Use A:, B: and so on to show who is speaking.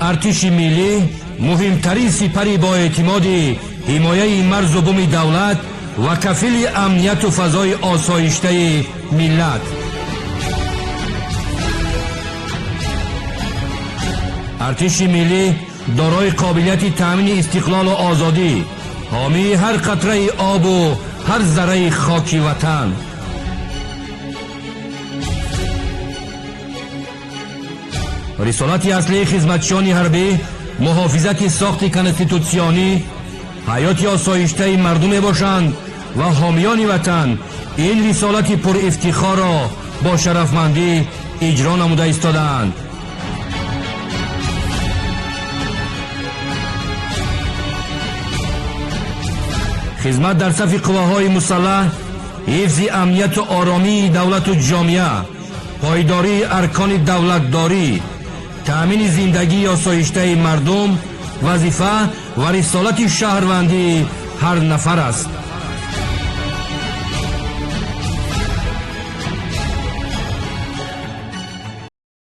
A: артиши миллӣ муҳимтарин сипари боэътимоди ҳимояи марзу буми давлат ва кафили амнiyatu фазои осоиштаи миллат. артиши миллӣ дорои қобилияти таъмини истиқлолу озодӣ, ҳомии ҳар қатраи обу ҳар зарраи хоки ватан. рисолати аслии хизматчиёни ҳарбӣ муҳофизати сохти конститутсионӣ, ҳаёти осоиштаи мардум мебошанд ва ҳомиёни ватан ин рисолати пурифтихорро бо шарафмандӣ иҷро намуда истодаанд. хизмат дар сафи қувваҳои мусаллаҳ, ҳифзи амнияту оромии давлату ҷомеа, пойдории аркони давлатдорӣ, таъмини зиндагии осоиштаи мардум вазифа ва рисолати шаҳрвандии ҳар нафар аст.